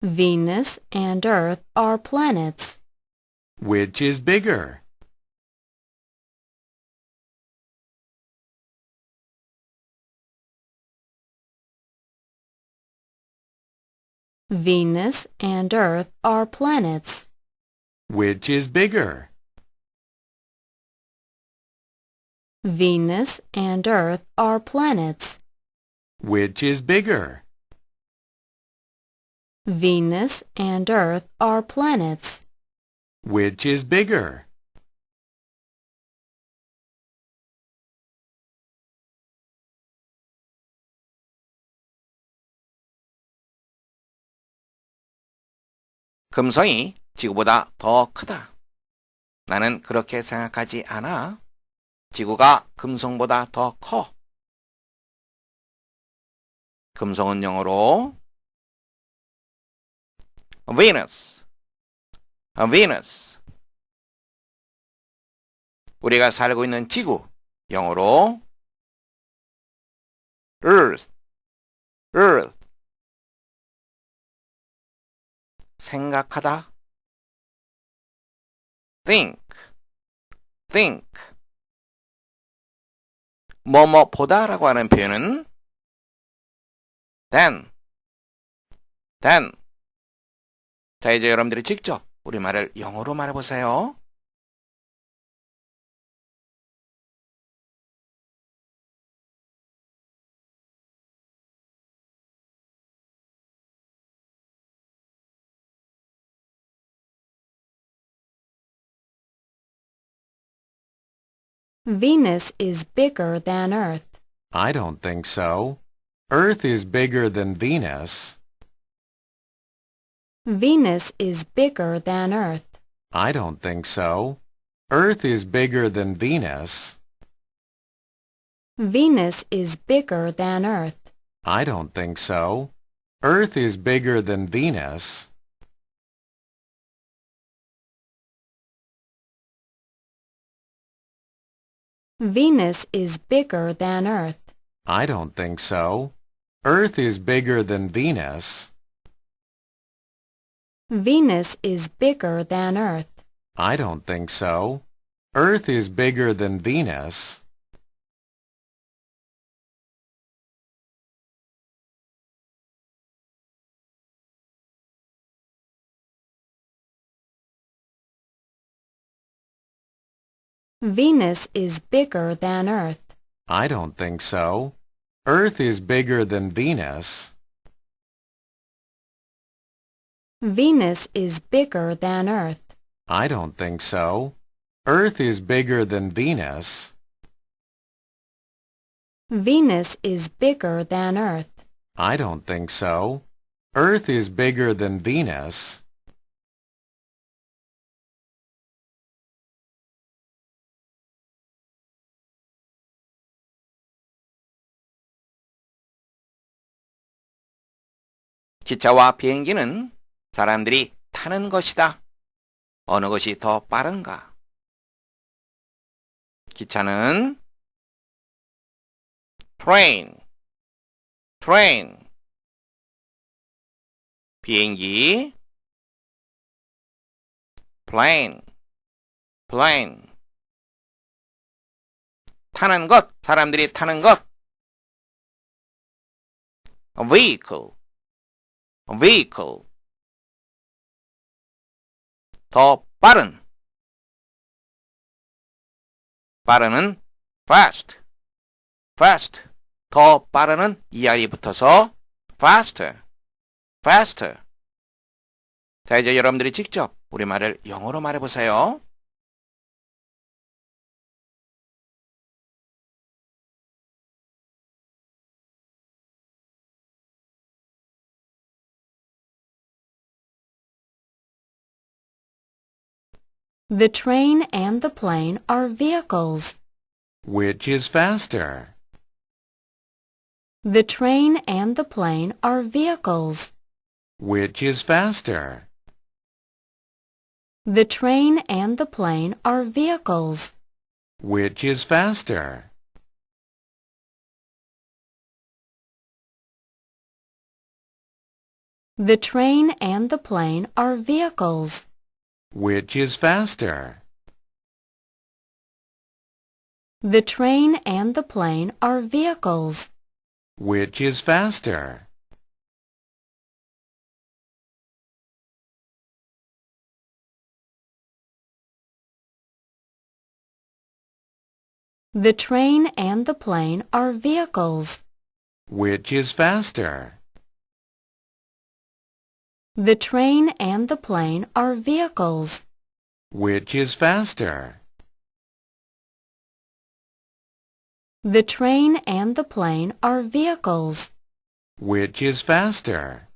Speaker 1: Venus and Earth are planets.
Speaker 3: Which is bigger?
Speaker 1: Venus and Earth are planets.
Speaker 3: Which is bigger?
Speaker 1: Venus and Earth are planets.
Speaker 3: Which is bigger?
Speaker 1: Venus and Earth are planets.
Speaker 3: Which is bigger?
Speaker 2: 금성이 지구보다 더 크다. 나는 그렇게 생각하지 않아. 지구가 금성보다 더 커. 금성은 영어로 Venus, Venus. 우리가 살고 있는 지구, 영어로 Earth, Earth. 생각하다, think, think. 뭐뭐 보다라고 하는 표현은 then, then. 자, 이제 여러분들이 직접 우리말을 영어로 말해보세요.
Speaker 1: Venus is bigger than Earth.
Speaker 3: I don't think so. Earth is bigger than Venus.
Speaker 1: Venus is bigger than Earth.
Speaker 3: I don't think so. Earth is bigger than Venus.
Speaker 1: Venus is bigger than Earth.
Speaker 3: I don't think so. Earth is bigger than Venus.
Speaker 1: Venus is bigger than Earth.
Speaker 3: I don't think so. Earth is bigger than Venus.
Speaker 1: Venus is bigger than Earth.
Speaker 3: I don't think so. Earth is bigger than Venus.
Speaker 1: Venus is bigger than Earth.
Speaker 3: I don't think so. Earth is bigger than Venus.
Speaker 1: Venus is bigger than Earth.
Speaker 3: I don't think so. Earth is bigger than Venus.
Speaker 1: Venus is bigger than Earth.
Speaker 3: I don't think so. Earth is bigger than Venus.
Speaker 2: 기차와 비행기는 사람들이 타는 것이다. 어느 것이 더 빠른가? 기차는 train, train. 비행기 plane, plane. 타는 것, 사람들이 타는 것. vehicle, vehicle. 더 빠른. 빠른은 fast, fast. 더 빠른은 ER이 붙어서 faster, faster. 자, 이제 여러분들이 직접 우리말을 영어로 말해보세요.
Speaker 1: The train and the plane are vehicles.
Speaker 3: Which is faster?
Speaker 1: The train and the plane are vehicles.
Speaker 3: Which is faster?
Speaker 1: The train and the plane are vehicles.
Speaker 3: Which is faster?
Speaker 1: The train and the plane are vehicles.
Speaker 3: Which is faster?
Speaker 1: The train and the plane are vehicles.
Speaker 3: Which is faster?
Speaker 1: The train and the plane are vehicles.
Speaker 3: Which is faster?
Speaker 1: The train and the plane are vehicles.
Speaker 3: Which is faster?
Speaker 1: The train and the plane are vehicles.
Speaker 3: Which is faster?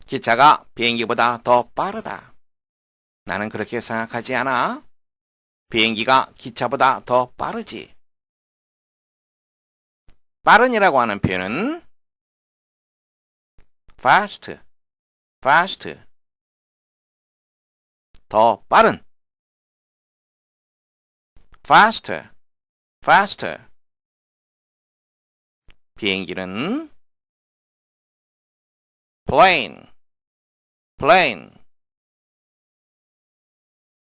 Speaker 2: 기차가 비행기보다 더 빠르다. 나는 그렇게 생각하지 않아. 비행기가 기차보다 더 빠르지. 빠른이라고 하는 표현은 fast, fast. 더 빠른. faster, faster. 비행기는 plane, plane.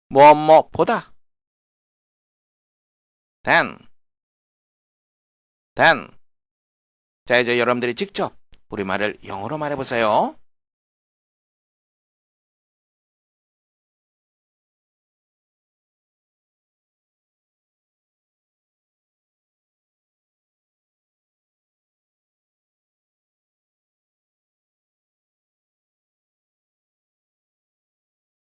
Speaker 2: 뭐뭐보다. than, than. 자, 이제 여러분들이 직접 우리말을 영어로 말해보세요.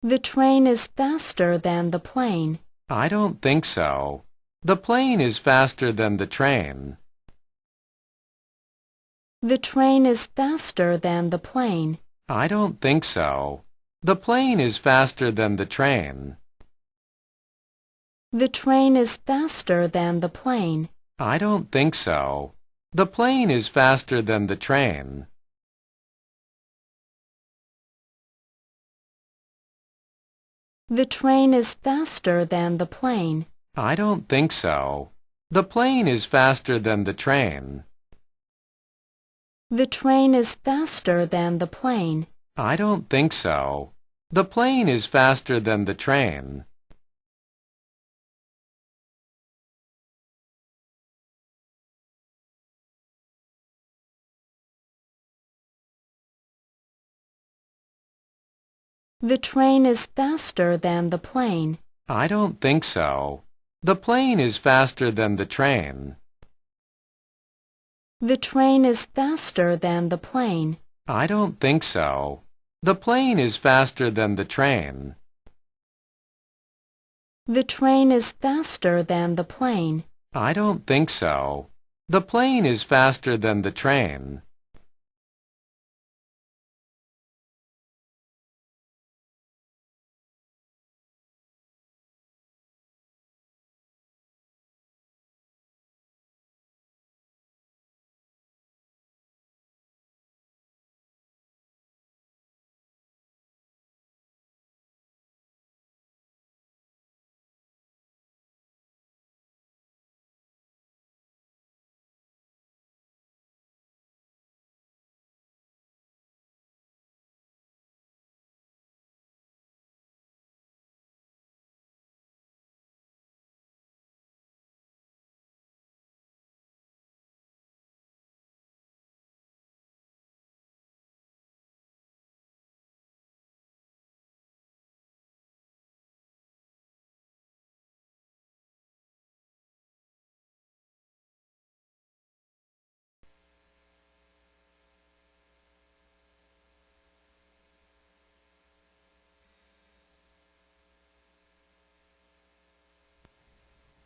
Speaker 1: The train is faster than the plane.
Speaker 3: I don't think so. The plane is faster than the train.
Speaker 1: The train is faster than the plane.
Speaker 3: I don't think so. The plane is faster than the train.
Speaker 1: The train is faster than the plane.
Speaker 3: I don't think so. The plane is faster than the train.
Speaker 1: The train is faster than the plane.
Speaker 3: I don't think so. The plane is faster than the train.
Speaker 1: The train is faster than the plane.
Speaker 3: I don't think so. The plane is faster than the train.
Speaker 1: The train is faster than the plane.
Speaker 3: I don't think so. The plane is faster than the train.
Speaker 1: The train is faster than the plane.
Speaker 3: I don't think so. The plane is faster than the train.
Speaker 1: The train is faster than the plane.
Speaker 3: I don't think so. The plane is faster than the train.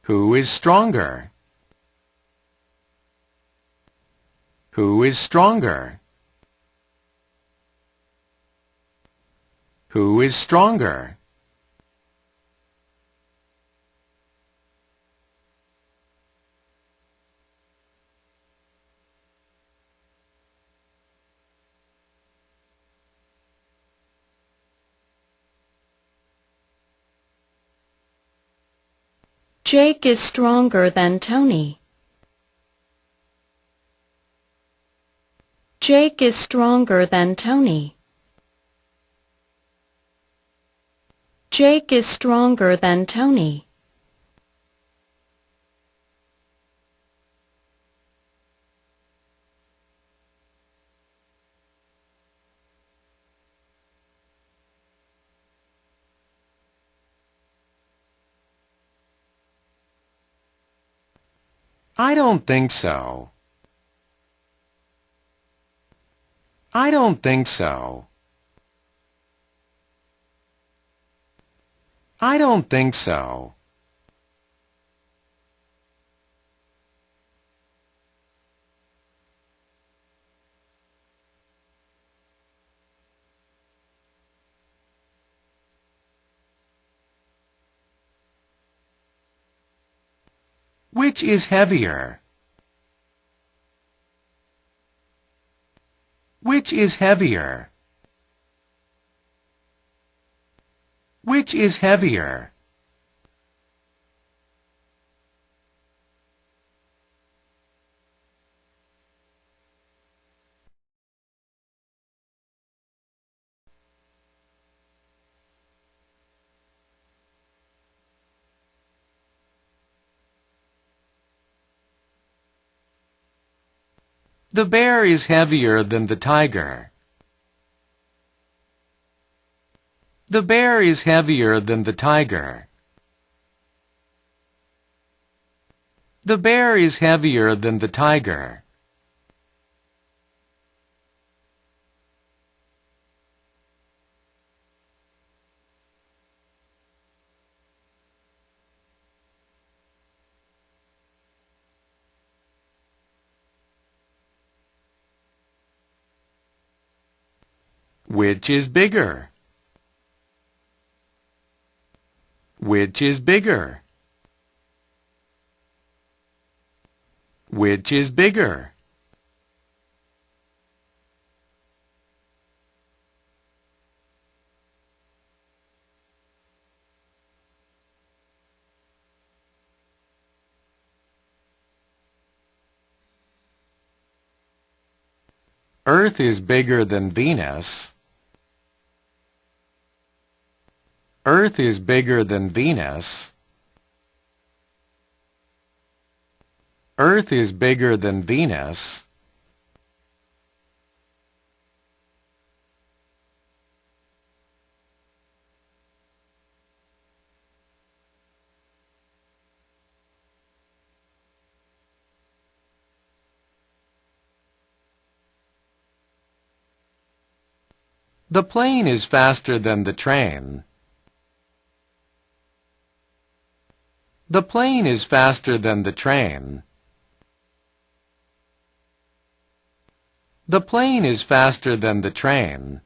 Speaker 3: Who is stronger? Who is stronger? Who is stronger?
Speaker 1: Jake is stronger than Tony. Jake is stronger than Tony. Jake is stronger than Tony.
Speaker 3: I don't think so. I don't think so. I don't think so. Which is heavier? Which is heavier? Which is heavier? The bear is heavier than the tiger. The bear is heavier than the tiger. The bear is heavier than the tiger. Which is bigger? Which is bigger? Which is bigger? Earth is bigger than Venus. Earth is bigger than Venus. Earth is bigger than Venus. The plane is faster than the train. The plane is faster than the train. The plane is faster than the train.